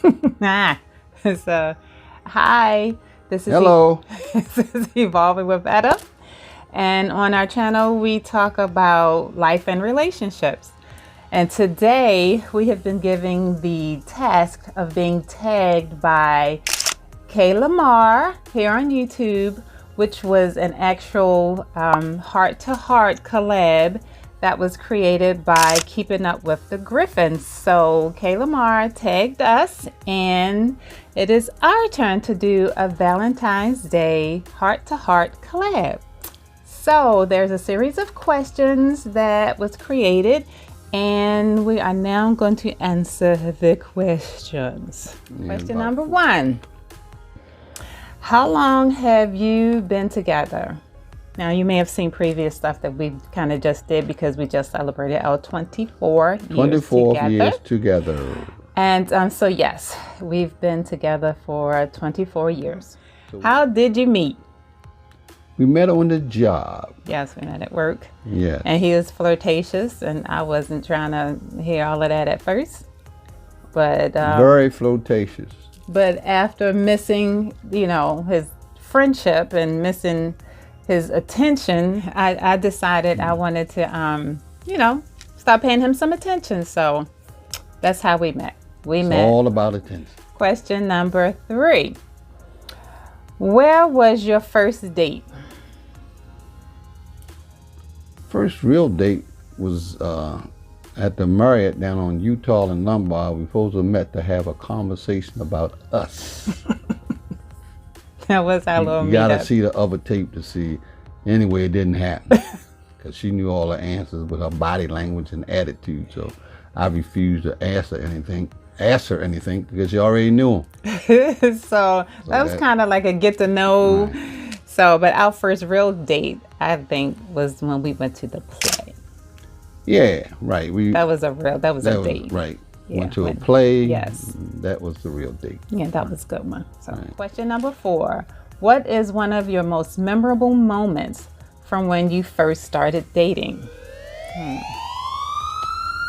So, hi, this is Hello. This is Evolving with Etta, and on our channel we talk about life and relationships. And today we have been given the task of being tagged by KaylaMar here on YouTube, which was an actual heart-to-heart collab that was created by Keeping Up With The Griffins. So KaylaMar tagged us, and it is our turn to do a Valentine's Day heart-to-heart collab. So there's a series of questions that was created, and we are now going to answer the questions. Question number 1. How long have you been together? Now, you may have seen previous stuff that we kind of just did because we just celebrated our 24 years together. And so, yes, we've been together for 24 years. How did you meet? We met on the job. Yes, we met at work. Yeah. And he was flirtatious, and I wasn't trying to hear all of that at first. But very flirtatious. But after missing, his friendship and missing his attention, I decided I wanted to, start paying him some attention. So that's how we met. It's all about attention. Question number 3. Where was your first date? First real date was at the Marriott down on Utah and Lombard. We supposed to have met to have a conversation about us. That was our little meetup. You gotta see the other tape to see. Anyway, it didn't happen because she knew all the answers with her body language and attitude. So I refused to ask her anything because she already knew him. so that was kind of like a get to know. Right. So, but our first real date, I think, was when we went to the play. Yeah, right. That was a date. Right. Yeah, went to a play. Yes. That was the real date. Yeah, that was a good one. So, right. Question number 4. What is one of your most memorable moments from when you first started dating?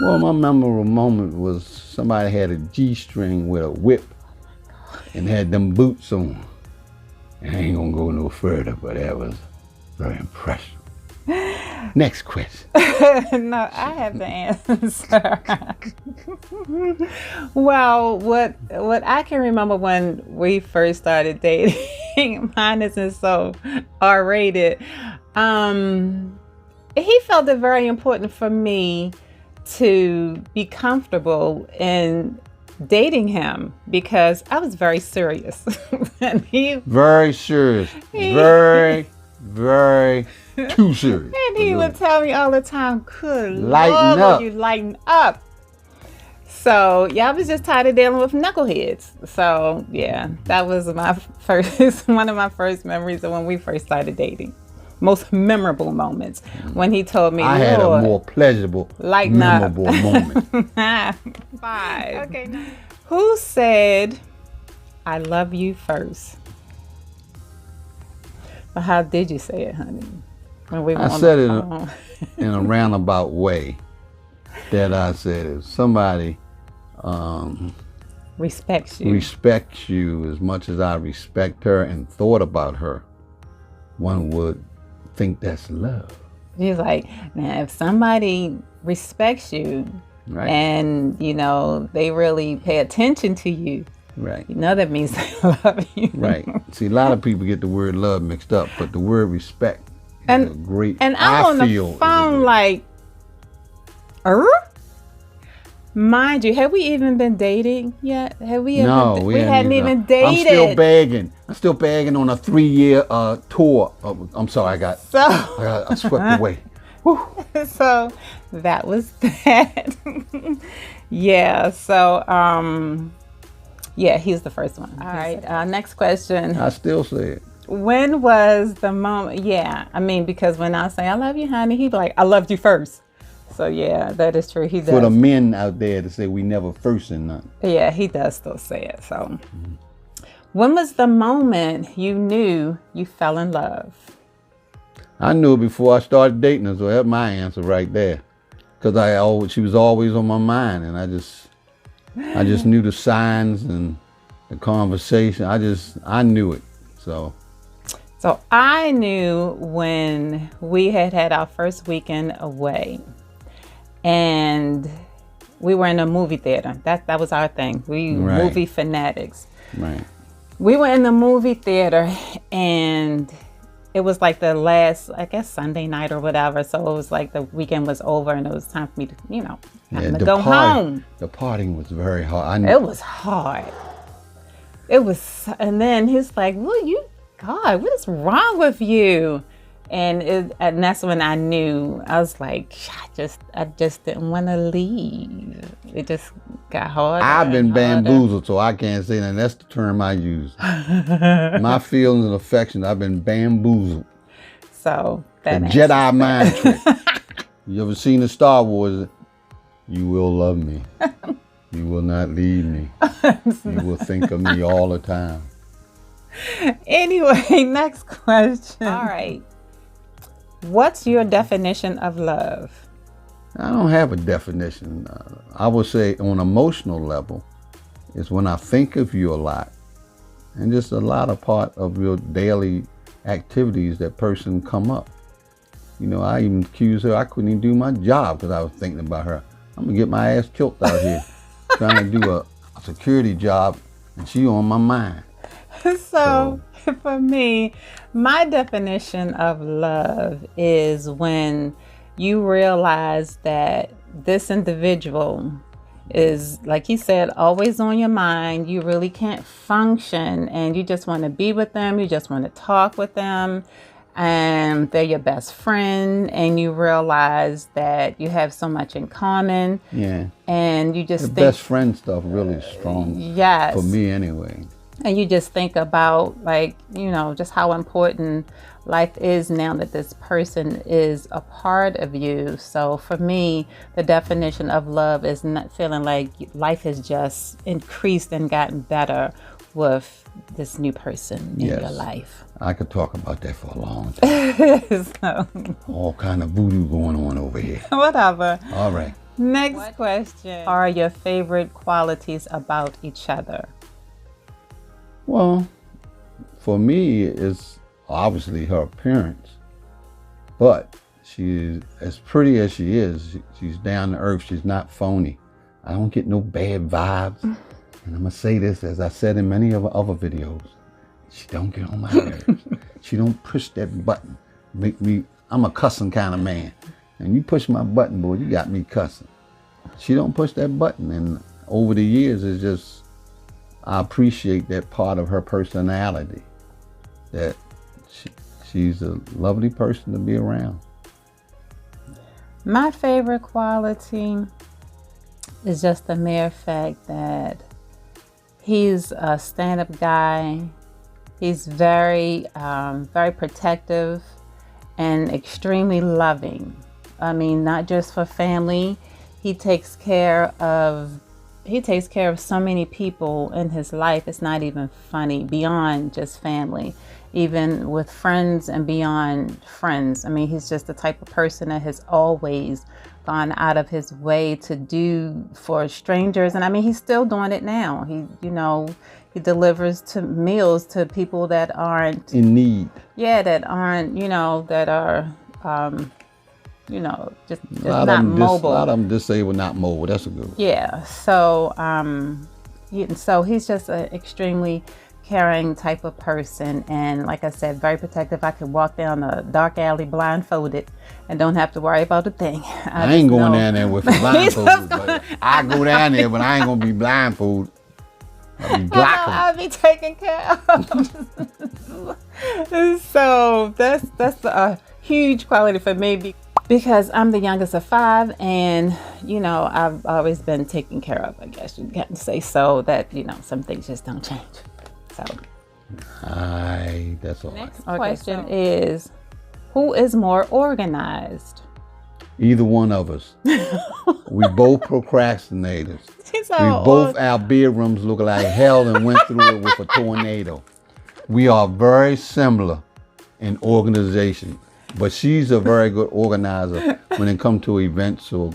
Well, my memorable moment was somebody had a G-string with a whip and had them boots on. And I ain't gonna go no further, but that was very impressive. Next question. No, I have the answer. Well, what I can remember when we first started dating, mine isn't so R-rated. He felt it very important for me to be comfortable in dating him because I was very serious. And very serious. Very too serious. And he would tell me all the time, good lighten Lord, up. You lighten up. So yeah, I was just tired of dealing with knuckleheads. So yeah, that was one of my first memories of when we first started dating. Most memorable moments when he told me, I had a more pleasurable, memorable moment. 5. Okay. Who said, "I love you" first? But how did you say it, honey? I said it in a roundabout way. That I said, if somebody respects you as much as I respect her and thought about her, one would think that's love. He's like, now if somebody respects you, right, and they really pay attention to you, right, that means they love you. Right. See, a lot of people get the word love mixed up, but the word respect is a great. And I'm on the phone like, mind you, have we even been dating yet? Have we? No, we hadn't even dated. I'm still bagging on a 3-year tour. I'm sorry, I swept away. So that was that. Yeah. So yeah, he's the first one. All right. Next question. I still say it. When was the moment? Yeah, I mean, because when I say I love you, honey, he'd be like, I loved you first. So yeah, that is true. He does. For the men out there to say we never first in nothing. Yeah, he does still say it. So, when was the moment you knew you fell in love? I knew it before I started dating her, so that's my answer right there. Because she was always on my mind, and I just I just knew the signs and the conversation. I knew it. So I knew when we had our first weekend away, and we were in a movie theater. That was our thing. We Right. movie fanatics. Right. We were in the movie theater, and it was like the last, I guess, Sunday night or whatever. So it was like the weekend was over, and it was time for me to, time to go home. The partying was very hard. It was hard. It was, and then he's like, God, what is wrong with you? And that's when I knew. I was like, I just didn't want to leave. It just got harder. I've been and harder. bamboozled, so I can't say that. That's the term I use. My feelings and affections, I've been bamboozled. So that The Jedi mind trick. You ever seen the Star Wars? You will love me. You will not leave me. You will think of me all the time. Anyway, next question. All right. What's your definition of love? I don't have a definition. I would say on an emotional level, is when I think of you a lot, and just a lot of part of your daily activities that person come up. I even accused her I couldn't even do my job because I was thinking about her. I'm gonna get my ass killed out here trying to do a security job, and she on my mind. So for me, my definition of love is when you realize that this individual is, like he said, always on your mind. You really can't function, and you just want to be with them. You just want to talk with them, and they're your best friend, and you realize that you have so much in common. Yeah. And you just The think best friend stuff really is strong. Yes. For me anyway. And you just think about, just how important life is now that this person is a part of you. So for me, the definition of love is not feeling like life has just increased and gotten better with this new person in your life. I could talk about that for a long time. So, all kind of voodoo going on over here. Whatever. All right. Next question. Are your favorite qualities about each other? Well, for me, it's obviously her appearance, but she's as pretty as she is. She's down to earth. She's not phony. I don't get no bad vibes. And I'm gonna say this, as I said in many of other videos, she don't get on my nerves. She don't push that button. I'm a cussing kind of man. And you push my button, boy, you got me cussing. She don't push that button. And over the years, it's just, I appreciate that part of her personality, that she's a lovely person to be around. My favorite quality is just the mere fact that he's a stand-up guy. He's very, very protective and extremely loving. I mean, not just for family. He takes care of so many people in his life. It's not even funny, beyond just family, even with friends and beyond friends. I mean, he's just the type of person that has always gone out of his way to do for strangers. And I mean, he's still doing it now. He delivers meals to people that aren't in need. Yeah, that aren't, that are, just not mobile. A lot of them disabled, not mobile. That's a good one. Yeah. So, so he's just an extremely caring type of person, and like I said, very protective. I could walk down a dark alley blindfolded and don't have to worry about a thing. I ain't going down there with a blindfold. But I go down there, but I ain't gonna be blindfolded. I'll be blocking. I'll be taken care of. So that's a huge quality for me. Because I'm the youngest of 5, and I've always been taken care of, I guess you can say, so that some things just don't change. So that's all. Next question is, who is more organized? Either one of us. We both procrastinators. Our bedrooms look like hell and went through it with a tornado. We are very similar in organization. But she's a very good organizer when it comes to events or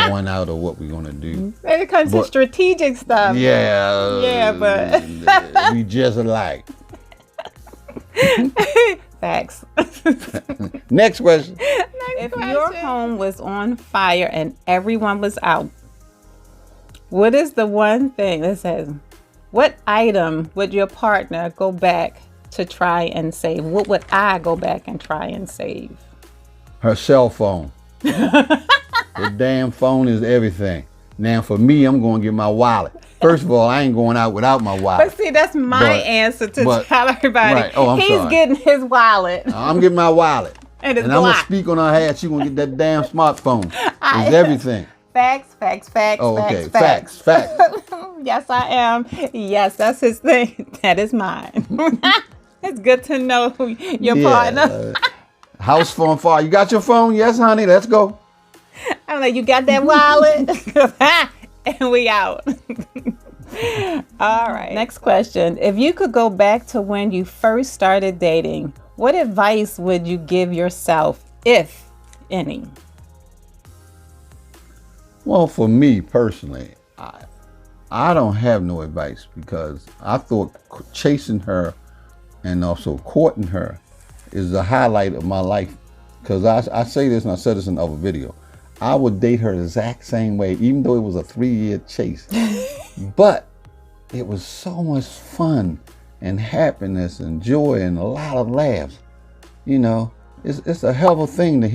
going out or what we're gonna do. When it comes to strategic stuff. Yeah. But we just alike. facts. Next question. If your home was on fire and everyone was out, what is the one thing that says, what item would your partner go back to try and save? What would I go back and try and save? Her cell phone. The damn phone is everything. Now for me, I'm going to get my wallet. First of all, I ain't going out without my wallet. But see, that's my answer to tell everybody. Right. Oh, I'm He's sorry. getting his wallet. I'm getting my wallet. And I'm going to speak on her head. She going to get that damn smartphone. It's everything. Facts. Oh, okay. Facts. Yes, I am. Yes, that's his thing. That is mine. It's good to know your partner. House phone fire. You got your phone? Yes, honey. Let's go. I'm like, you got that wallet? And we out. All right. Next question. If you could go back to when you first started dating, what advice would you give yourself, if any? Well, for me personally, I don't have no advice, because I thought chasing her and also courting her is the highlight of my life. Because I say this, and I said this in other video, I would date her the exact same way, even though it was a 3-year chase. But it was so much fun and happiness and joy and a lot of laughs. You know, it's a hell of a thing to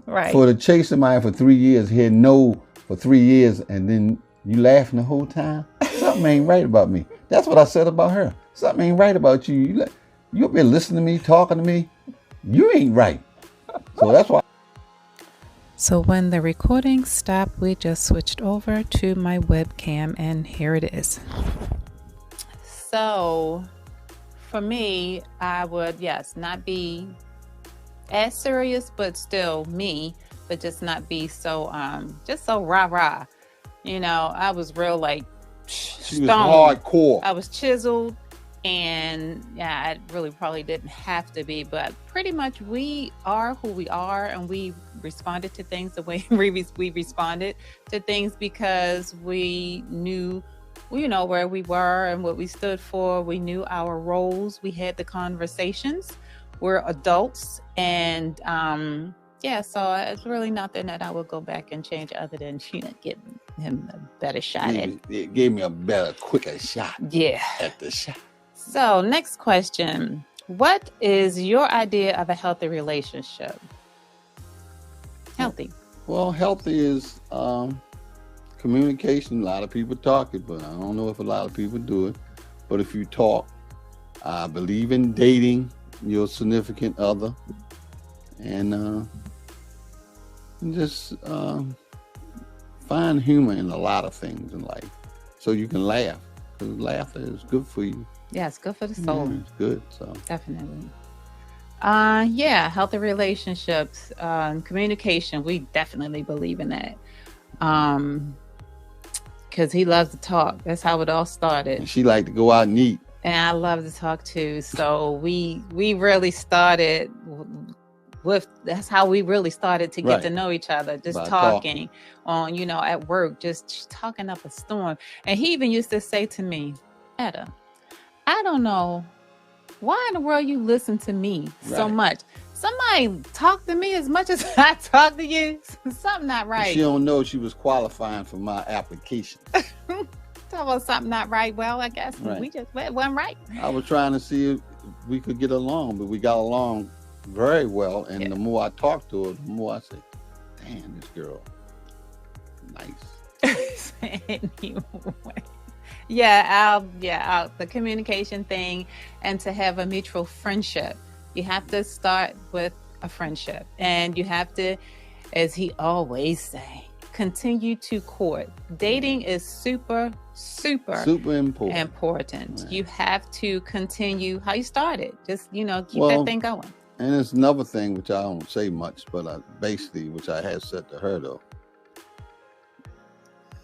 right. For the chase somebody for 3 years, hear no for 3 years, and then you laughing the whole time. Something ain't right about me. That's what I said about her. Something ain't right about you. You've been listening to me, talking to me. You ain't right. So that's why. So when the recording stopped, we just switched over to my webcam, and here it is. So for me, I would, not be as serious, but still me, but just not be so, just so rah-rah. You know, I was real like she was hardcore. I was chiseled, and I really probably didn't have to be, but pretty much we are who we are, and we responded to things the way we responded to things, because we knew, you know, where we were and what we stood for. We knew our roles. We had the conversations. We're adults, and so it's really nothing that I would go back and change, other than giving him a better shot at it. It gave me a better, quicker shot. Yeah. At the shot. So next question. What is your idea of a healthy relationship? Healthy. Well, healthy is communication. A lot of people talk it, but I don't know if a lot of people do it. But if you talk, I believe in dating your significant other, and just find humor in a lot of things in life, so you can laugh, because laughter is good for you. Yeah, it's good for the soul. Yeah, it's good. So definitely. Healthy relationships, communication. We definitely believe in that. Because he loves to talk. That's how it all started. And she liked to go out and eat. And I love to talk too. So we really started that's how we really started to get to know each other. Just talking on, at work, just talking up a storm. And he even used to say to me, Etta, I don't know why in the world you listen to me so much. Somebody talk to me as much as I talk to you. Something not right. She don't know she was qualifying for my application. Talk about something not right. Well, I guess we just wasn't right. I was trying to see if we could get along, but we got along very well. And the more I talked to her, the more I said, damn, this girl, nice. Anyway. The communication thing, and to have a mutual friendship. You have to start with a friendship, and you have to, as he always say, continue to court. Dating is super important. Right. You have to continue how you started. Just, keep that thing going. And there's another thing which I don't say much, but basically, which I have said to her though,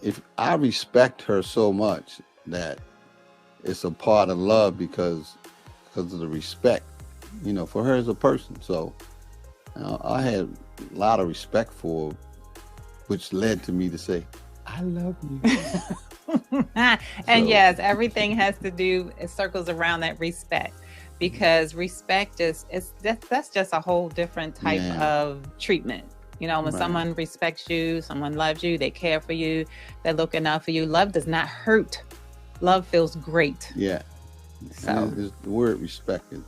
if I respect her so much that it's a part of love because of the respect, for her as a person. So I had a lot of respect for which led to me to say, I love you. And yes, everything has to do, it circles around that respect, because respect that's just a whole different type of treatment. You know, when someone respects you, someone loves you, they care for you, they're looking out for you. Love does not hurt. Love feels great. Yeah. So the word respect is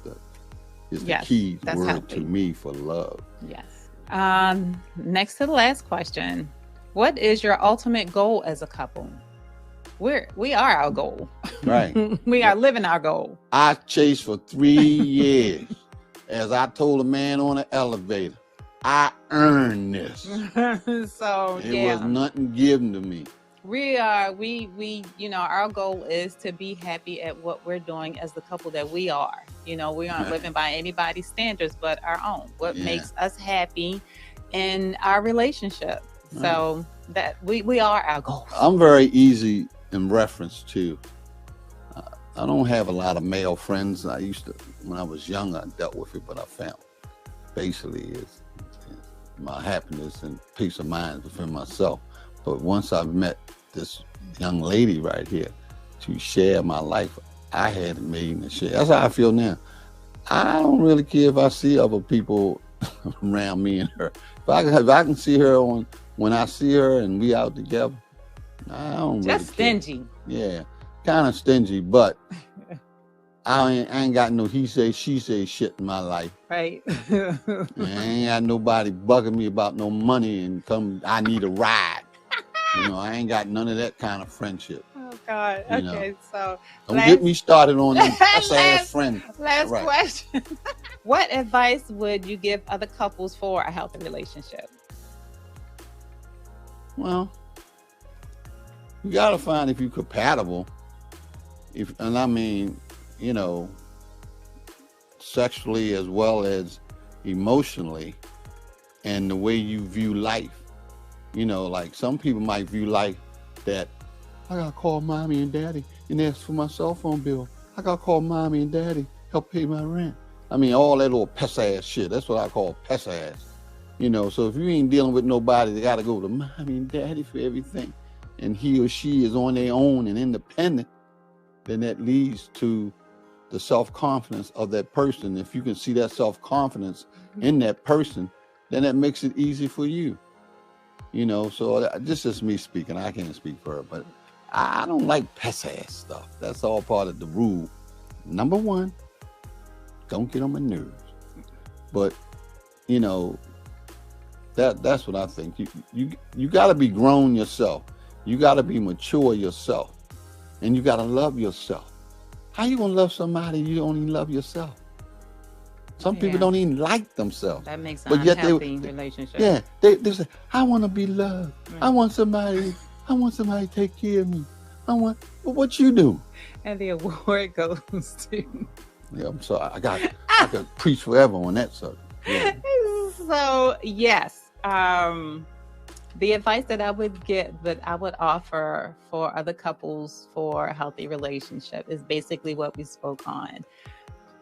the key word to me for love. Yes. Next to the last question. What is your ultimate goal as a couple? We are our goal. Right. We are living our goal. I chased for 3 years. As I told a man on the elevator, I earned this. So it was nothing given to me. We you know, our goal is to be happy at what we're doing as the couple that we are. You know, we aren't living by anybody's standards but our own. What makes us happy in our relationship. So that we are our goals. I'm very easy in reference to, I don't have a lot of male friends. I used to, when I was young, I dealt with it, but I found basically it's my happiness and peace of mind within myself. But once I met this young lady right here to share my life, I had a million to share. That's how I feel now. I don't really care if I see other people around me and her. If I can see her when I see her and we out together, I don't really just stingy. Yeah, kind of stingy, but I ain't got no he say, she say shit in my life. Right. I ain't got nobody bugging me about no money and I need a ride. You know, I ain't got none of that kind of friendship. Oh God. Okay, so don't get me started on that ass friend. Last question. What advice would you give other couples for a healthy relationship? Well, you gotta find if you're compatible. And I mean, you know, sexually as well as emotionally, and the way you view life. You know, like some people might view life that I gotta call mommy and daddy and ask for my cell phone bill. I gotta call mommy and daddy, help pay my rent. I mean, all that little pest ass shit. That's what I call pest ass. You know, so if you ain't dealing with nobody, they gotta go to mommy and daddy for everything, and he or she is on their own and independent, then that leads to the self-confidence of that person. If you can see that self-confidence in that person, then that makes it easy for you. You know, so this is me speaking. I can't speak for her, but I don't like pest ass stuff. That's all part of the rule. Number one, don't get on my nerves. But, you know, that's what I think. You got to be grown yourself. You got to be mature yourself. And you got to love yourself. How you going to love somebody you don't even love yourself? Some people don't even like themselves. That makes an unhealthy relationship. Yeah, they say, I want to be loved. I want somebody to take care of me. Well, what you do? And the award goes to. Yeah, I'm sorry. I could preach forever on that subject. Yeah. So yes, the advice that I would offer for other couples for a healthy relationship is basically what we spoke on.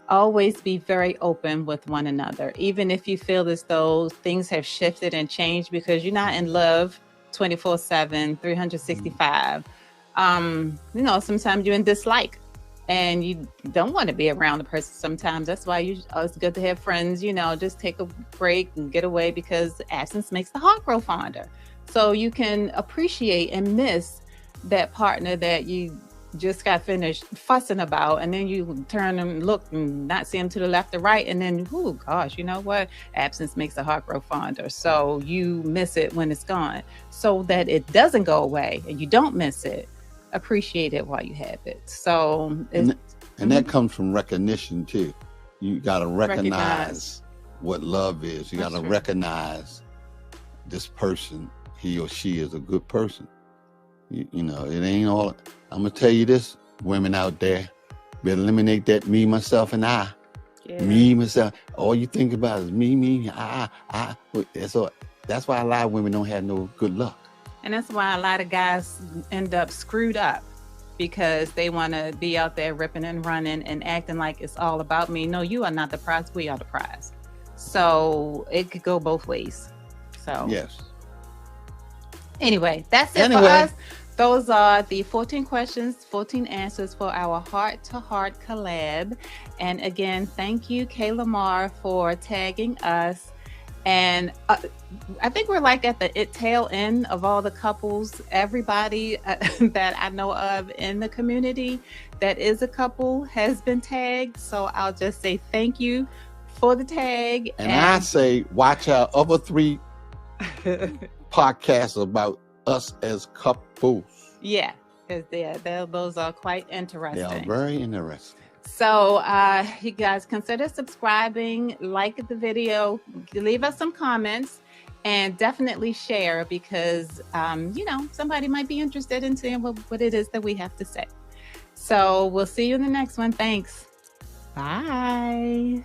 Always be very open with one another, even if you feel as though things have shifted and changed, because you're not in love 24/7, 365. You know, sometimes you're in dislike and you don't want to be around the person sometimes. That's why it's good to have friends, you know, just take a break and get away, because absence makes the heart grow fonder. So you can appreciate and miss that partner that you just got finished fussing about, and then you turn and look and not see them to the left or right, and then, oh gosh, you know what? Absence makes the heart grow fonder. So you miss it when it's gone. So that it doesn't go away and you don't miss it, appreciate it while you have it. So and that comes from recognition too. You got to recognize what love is. You got to recognize this person, he or she is a good person. You know, it ain't all. I'm gonna tell you this, women out there, better eliminate that me, myself, and I. Yeah. Me, myself. All you think about is me, I. That's why a lot of women don't have no good luck. And that's why a lot of guys end up screwed up, because they want to be out there ripping and running and acting like it's all about me. No, you are not the prize. We are the prize. So it could go both ways. So yes. Anyway, that's it for us. Those are the 14 questions, 14 answers for our heart-to-heart collab. And again, thank you, KaylaMar, for tagging us. And I think we're like at the tail end of all the couples. Everybody that I know of in the community that is a couple has been tagged. So I'll just say thank you for the tag. And I say watch our other 3 podcasts about us as couples. Yeah, because those are quite interesting. They are very interesting. So you guys consider subscribing, like the video, leave us some comments, and definitely share because, somebody might be interested in seeing what it is that we have to say. So we'll see you in the next one. Thanks. Bye.